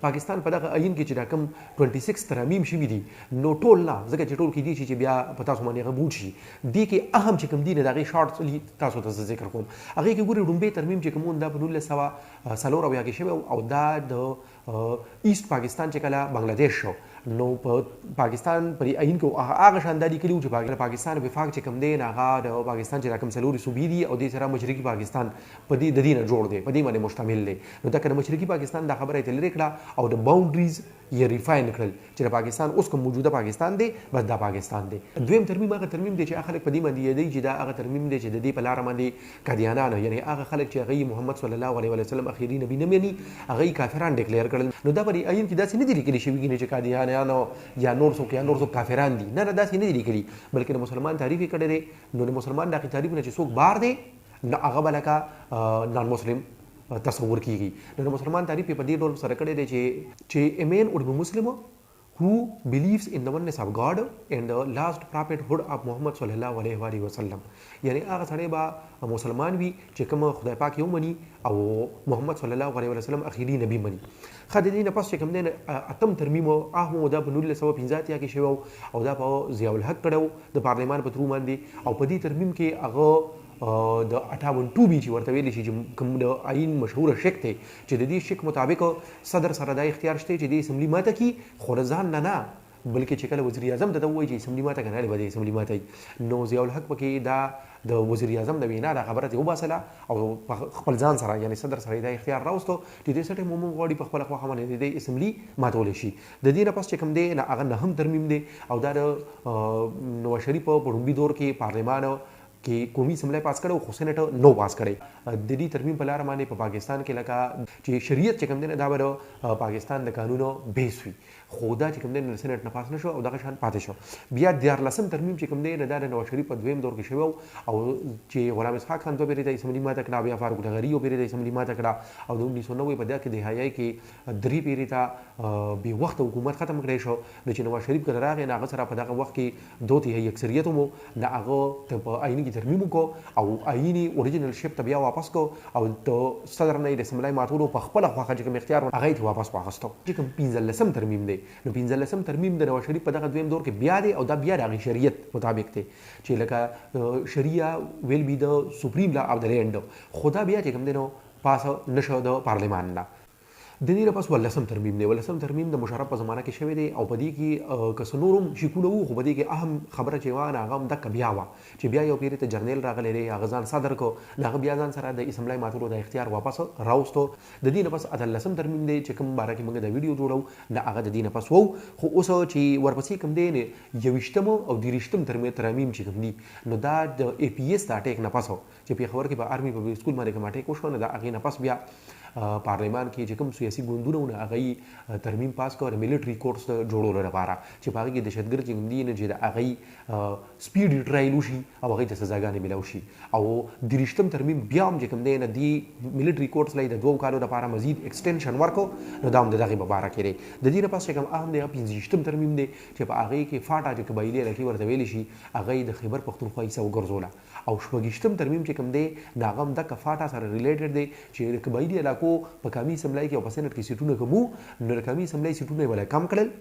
پاکستان په دغه عین کې چې دا کوم 26 ترامیم شوي دي نو ټول نه ځکه چې ټول کې دي چې بیا په تاسو باندې هغه بوټ شي دې کې اهم چې کوم دي د هغې شارټ تاسو ته ذکر کوم هغې کې ګورئ لومبی ترمیم چې کوم دا په 1940 کې شوی او دا د ایست پاکستان چې کله بنګلادیش شو نو په پاکستان پر عین کې هغه شانداري کړي چې پاکستان وفاق چې کوم دی هغه د پاکستان چې کوم څلوري صوبې دي او د سره مشرقي پاکستان په دې د دې نه جوړ دی په دې باندې مشتمل دی نو دا کله مشرقي پاکستان دا خبره یې لري کړه او د باونډریز یې ریفاین کړل چې د پاکستان اوس کوم موجوده پاکستان دی بس دا پاکستان دی دویم ترمیم هغه ترمیم دی چې خلک په دې باندې یادوي چې دا هغه ترمیم دی چې د دې په لاره باندې قادیانان یعنی هغه خلک چې هغه محمد صلی الله علیه وسلم اخیری نبی نه مني هغه کافران ډیکلیئر کړل نو دا په عین کې داسې نه دي لیکلي شوي چې قادیانان یا نور څوک کافران دي نه داسې نه دي لیکلي بلکې د مسلمان تعریف یې کړی دی نو د مسلمان د هغې تعریف نه چې څوک بار دی نو هغه به لکه نان مسلم تصور کیږي نو د مسلمان تعریف یې په دې ډول سره کړی دی چې a man would be Muslim who believes in the oneness of God and the last prophethood of Muhammad صلی الله علیه وسلم یعنی هغه سړی به مسلمان وي چې کوم خدای پاک یو مني او محمد صلی الله علیه وسلم اخیری نبی مني ښه د دې نه پس چې کوم دی اتم ترمیم هغه دا په 1985 کې شوی او دا په ضیاء الحق کړی د پارلمان په ترو باندې او په دې ترمیم کې هغه د 58 بي چې ورته ویلی شي چې کوم د عین مشهوره شک دی چې د دې شک مطابق صدر سره دا اختیار شته چې د اسمبلی ماته کی خو ځان نه بلکې چې کله وزیر اعظم ته وایي چې اسمبلی ماته کنه به د اسمبلی ماته نو ضیاء الحق پکې دا د وزیر اعظم د وینا د خبره ته وباسله او خپل ځان سره یعنی صدر سره دا اختیار راوستو چې دې سټه مومن غواړي په خپل خواخه باندې د اسمبلی ماتول شي د دې نه پس چې کوم دی هغه نه هم ترمیم دی او دا د نواز شریف په لومړي دور کې پارلمان کې قومي اسمبلی پاس کړو خو سېنیټ نو پاس کړی د دې ترمیم په لاره باندې په پاکستان کې لکه چې شریعت چې کوم دی دا به پاکستان د قانونو بیس وي خو دا چې کوم دی سېنیټ نه پاس نه شو او دغه شان پاتې شو بیا 14 ترمیم چې کوم دی دا د نواز شریف په دویم دور کې شوی او چې غلام اسحاق خان دوه پیرې د اسمبلی ماته کړه بیا فاروق ټغري یو پیرې د اسمبلی ماته کړه او د 1990 په دغه دهایي کې درې پیرې ته بې وخت حکومت ختم کړی شو چې نواز شریف کله راغی هغه سره په دغه وخت کې دوه تیهايي اکثریت مو نه هغه په عیني ترمیم کو او عیني اوریجنل شپ ته بیا واپس کو او د صدر نه د اسمبلی ماتولو په خپل خواخه چې کوم اختیار هغه ته واپس واغستو چې کوم 15 ترمیم دی نو 15 ترمیم د نواز شریف په دغه دویم دور کې بیا دی او دا بیا د شریعت مطابق دی چې لکه شریعه ویل بی د سپریم لا اف د لینډ خدا بیا چې کوم دی نو پاس نشو د پارلمان نه د دې نه پس ولسم ترمیم دی ولسم ترمیم د مشرف په زمانه کې شوی دی او په دې کې که نورم شکونه وو خو په دې کې اهم خبره چې وانه هغه هم دک بیا وا چې بیا یو پیری ته جرنیل راغلی دی هغه ځان صدر کو هغه بیا ځان سره د اسمبلی ماتولو د اختیار واپس راوستو د دې نه پس اتلسم ترمیم دی چې کوم باره کې موږ د ویډیو جوړو نه هغه د دې نه پس وو خو اوس چې ورپسې کوم دی نه یوشتم او دیرشتم ترمیم چې کوم دی نو دا د ای پی ایس دا ټیک نه پسو چې په خبر کې به آرمي په سکول باندې کوم ټیک وشو نه دا هغه نه پس بیا پارلمان کې چې کوم سیاسي ګوندونه هغه ترمیم پاس کړ ملټری کورټس جوړولو لپاره چې په هغه کې دهشتګرد چې دي نه چې د هغه سپیډ ټرایل وشي او هغه ته سزاګانې ملو شي او درشتم ترمیم بیا هم چې کوم دی نه دی ملټری کورټس لای د 2 کالو لپاره مزید ایکسټنشن ورکو نو دا هم دغه مبارک لري د دې نه پس کوم اهم دی 15 ترمیم دی چې په هغه کې فاټا چې قبایلی لکه ورته ویل شي هغه د خیبر پختونخوا حصہ وګرځوله او شپږشتم ترمیم چې کوم دی ناغم د کفاټا سره ریلیټډ دی چې د قبایلی علاقو په قومي اسمبلی کې او په سېنات کې سیټونه کومو نو د قومي اسمبلی سیټونه ولا کم کړل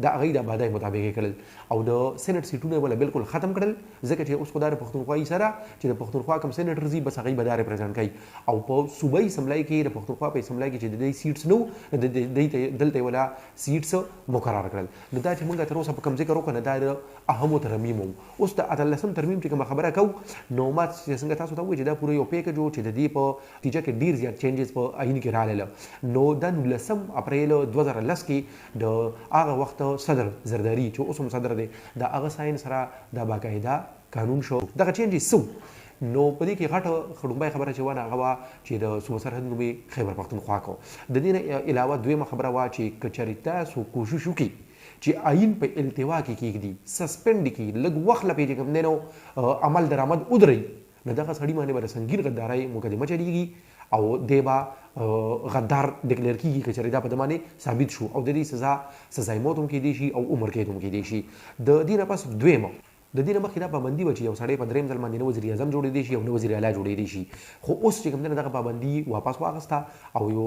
دا هغه د آبادی مطابق کړل او د سېنات سیټونه ولا بالکل ختم کړل ځکه چې اوس خدای پښتونخوا سره چې د پښتونخوا کم سېنیټرز بس هغه به دا ریپرزینټ کوي او په صوبایي اسمبلی کې د پښتونخوا په اسمبلی کې چې د دې سیټس نو د دلته ولا سیټس مقرر کړل نو دا چې موږ تر اوسه په کم ذکر وکړو دا د اهمو ترمیم اوس د اتلسم ترمیم چې کوم خبره کو نو ما څنګه تاسو ته وایي چې دا پوره یو پیکج و چې د دې په نتیجه کې ډیر زیات چینجز په عین کې راغله نو د 19 اپریل 2010 کې د هغه وخت صدر زرداری چې اوس هم صدر دی د هغه ساين سره د باقاعده قانون شو دغه چینجز سو نو په دې کې غټه خړومبای خبره چې ونه هغه چې د صوبه سرحد نومي خیبر پختونخوا کو د دې نه علاوه دویمه خبره وا چې کچریتا سو کوشش وکي چې عین په التوا کې کېږي سسپند کی لږ وخت لپاره کوم نو عمل درآمد ودري نو دغه سړی باندې بر سنگین غدارای مقدمه چلیږي او دیبا غدار ډیکلیئر کیږي چې چریدا په دمانه ثابت شو او د دې سزا موت هم کې دي شي او عمر کې هم کې دي شي د دې نه پس دویمه د دې نه مخکې دا پابندي وه چې یو سړی په درېیم ځل باندې نه وزیر اعظم جوړېدی شي او نه وزیر اعلی جوړېدی شي خو اوس چې کوم دی دغه پابندي واپس واخیسته او یو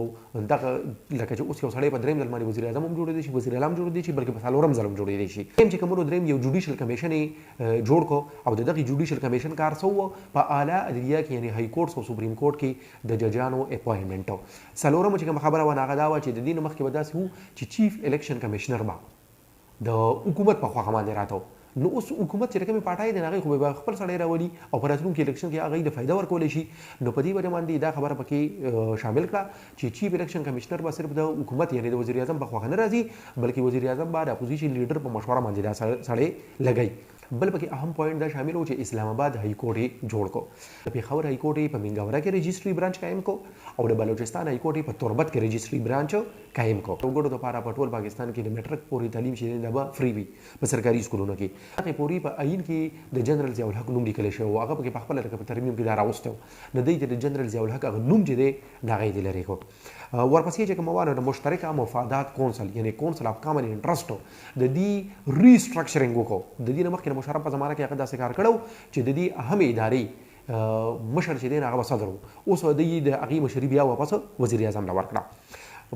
دغه لکه چې اوس یو سړی په درېیم ځل باندې وزیر اعظم هم جوړېدی شي وزیر اعلی هم جوړېدی شي بلکې په څلورم ځل هم جوړېدی شي چې کومو درېیم یو جوډیشل کمیشن یې جوړ کړو او د دغه جوډیشل کمیشن کار څه وو په اعلی عدلیه کې یعنې های کورټ او سپریم کورټ کې د ججانو اپوینټمنټ څلورم چې کومه خبره وه هغه دا وه چې د دې نه مخکې به داسې وو چې چیف الیکشن کمیشنر به د حکومت په خواخه باندې راته نو اوس حکومت چې کومې پارټۍ دی هغې خو به خپل سړی راولي او په راتلونکي الیکشن کې هغه د فایده ورکولی شي نو په دې وجه باندې دا خبره پکې شامل کړه چې چیف الیکشن کمیشنر به صرف د حکومت یعنې د وزیر اعظم په خواخه نه راځي بلکې وزیر اعظم به د اپوزیشن لیډر په مشوره باندې دا سړی لګوي بل پکې اهم پوینټ دا شامل و چې اسلام آباد های کورټ یې جوړ کو د پېښور های کورټ یې په منګاورا کې رجسټري برانچ قایم کو او د بلوچستان های کورټ یې په توربت کې رجسټري برانچ قایم کو وګړو لپاره په ټول پاکستان کې د میټرک پورې تعلیم چې دی به فری وي په سرکاري سکولونو کې هغې پورې په عین کې د جنرال ضیاء الحق نوم لیکلی شوی و هغه پکې په خپله لکه په ترمیم کې دا راوستی و نو دوی چې د جنرال ضیاء الحق هغه نوم چې دی د هغه یې د لرې کړو ورپسې چې کومه وه نو د مشترکه مفادات کونسل یعنې کونسل اف کامن انټرسټ د دې ریسټرکچرینګ وکړو د دې نه مخکې د مشرف په زمانه کې هغه داسې کار کړی چې د دې اهمې ادارې مشر چې دی هغه به صدر و اوس د هغې مشري بیا واپس وزیر اعظم له ورکړه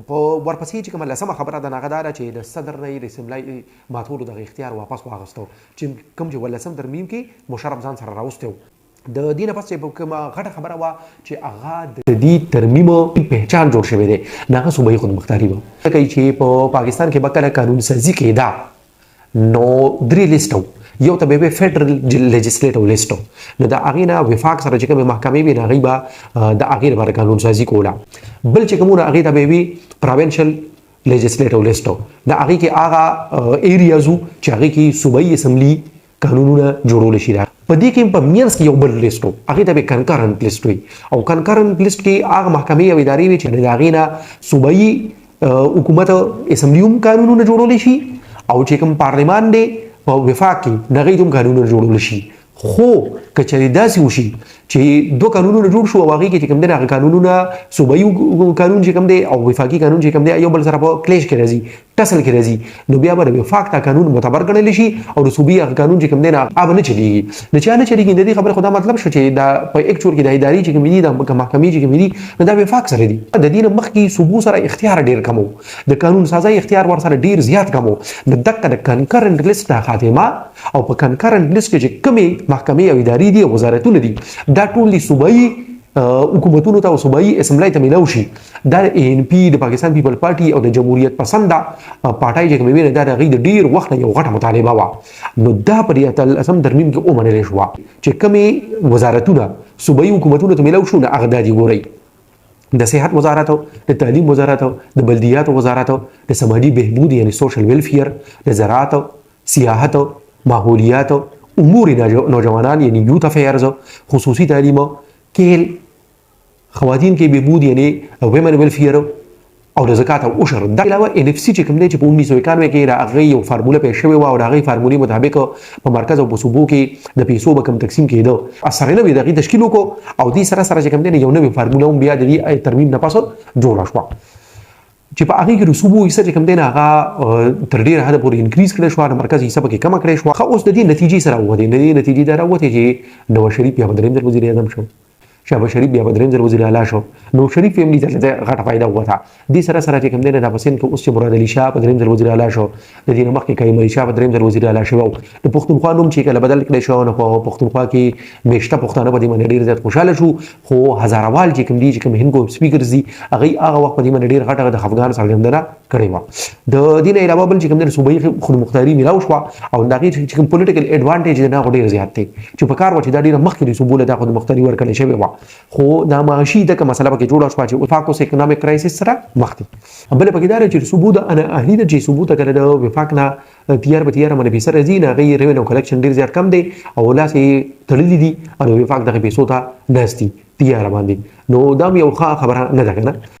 په ورپسې چې کومه لسمه خبره ده هغه دا ده چې د صدر نه یې د اسمبلۍ ماتولو دغه اختیار واپس واخیستو چې کوم چې ولسم ترمیم کې مشرف ځان سره راوستی و د دې نه پس چې کومه غټه خبره وه چې هغه د دې ترمیمو پهچان جوړ شوی دی نو هغه صوبایي خودمختاري وه کوي چې په پاکستان کې به کله قانون سازي کېده نو درې لیسټ یو ته به فیډرل لیجسلیټیو لیسټ نو د هغې نه وفاق سره چې کومې محکمې وي نو هغوی به د هغې لپاره قانون سازي کوله بل چې کومونه هغې ته به وي پروینشل لیجسلیټیو لیسټ د هغې کې هغه ایریاز وو چې هغې کې صوبایي اسمبلي قانونونه جوړول شي په دې کې په مینس کې یو بل لیسټ و هغې ته به کنکرنټ لیسټ وي او کنکرنټ لیسټ کې هغه محکمې او ادارې وي چې د هغې نه صوبایي حکومت اسمبلي هم قانونونه جوړولی شي او چې کوم پارلمان دی په وفاق کې د هغې هم قانونونه جوړولی شي خو که چېرې داسې وشي چې دوه قانونونه جوړ شو او هغې کې چې کوم دی هغه قانونونه صوبایي قانون چې کوم دی او وفاقي قانون چې کوم دی یو بل سره په کلیش کې راځي ټسل کې راځي نو بیا به د وفاق دا قانون معتبر ګڼلی شي او د صوبایي هغه قانون چې کوم دی نه هغه نه چلېږي د چا نه چلېږي د دې خبرې خو دا مطلب شو چې دا په ایکچوال کې د ادارې چې کومې دي د محکمې چې کومې دي نو دا وفاق سره دي د دې نه مخکې صوبو سره اختیار ډېر کم و د قانون سازۍ اختیار ورسره ډېر زیات کم و نو دقه د کنکرنټ لیسټ نه خاتمه او په کنکرنټ لیسټ کې چې کومې محکمې او ادارې دي او وزارتونه دي دا ټول دي صوبایي حکومتونو ته او صوبایي اسمبلۍ ته میلاو شي دا د اے ان پي د پاکستان پیپل پارټي او د جمهوریت پسنده پارټۍ چې کومې وینې دا د هغوی د ډېر وخت نه یو غټه مطالبه وه نو دا په دې اتلسم ترمیم کې ومنلی شوه چې کومې وزارتونه صوبایي حکومتونو ته میلاو شو نو هغه دا دي ګورئ د صحت وزارت د تعلیم وزارت د بلدیاتو وزارت د سماجي بهبود یعنی سوشل ویلفیر د زراعت سیاحت ماحولیات امور نوجوانان یعنی یوت افیرز خصوصي تعلیم کیل خواتین کې بهبود یعنی ویمن ویلفیر او د زکات او عشر دا علاوه ان اف سی چې کوم دی چې په 1991 کې د هغې یو فارموله پیښ شوې وه او د هغې فارمولې مطابق په مرکز او په صوبو کې د پیسو به کم تقسیم کېده سره نوې د هغې تشکیل وکړو او دې سره سره چې کوم دی یو نوې فارموله هم بیا د دې ترمیم نه پس جوړه شوه چې په هغې کې د صوبو حصه چې کوم دی هغه تر ډېره حده پورې انکریز کړی شوه د مرکز حصه پکې کمه کړی شوه ښه اوس د دې نتیجې سره ووتې د دې نتیجې دا راوتې چې نواز شریف بیا په درېیم ځل وزیر اعظم شو شهباز شریف بیا په درېیم ځل وزیر اعلی شو نو شریف فیملي ته غټه فایده ووته دې سره سره چې کوم دی دا په سند کې اوس چې مراد علي شاه په درېیم ځل وزیر اعلی شو د دې نه مخکې کریم علي شاه په درېیم ځل وزیر اعلی شوی و د پښتونخوا نوم چې کله بدل کړی شو نو په پښتونخوا کې میشته پښتانه په دې باندې ډېر زیات خوشحاله شو خو هزاروال چې کوم دي چې کوم هند کو سپیکرز دي هغوی هغه وخت په دې باندې ډېر غټه د خفګان څرګندونه کړې وه د دې نه علاوه بل چې کوم دی صوبایي خودمختاري میلاو شوه او د هغې چې کوم پولیټیکل ایډوانټیج دی هغه ډېر زیات دی چې په کار وه چې دا ډېره مخکې د صوبو له دا خودمختاري ورکړې شوې وه خو دا معاشي دغه مسله پکې جوړه شوه چې وفاق اوس اکنامک کرایسس سره مخ دي بله پکې دا ده چې صوبو د اهلي ده چې صوبو ته کله د وفاق نه تیار به تیاره باندې پیسه راځي نو هغې ریونیو کلیکشن ډېر زیات کم دی او لاس یې تړلي دي او وفاق دغې پیسو ته ناست دي تیاره باندې نو دا هم یو ښه خبره نه ده که نه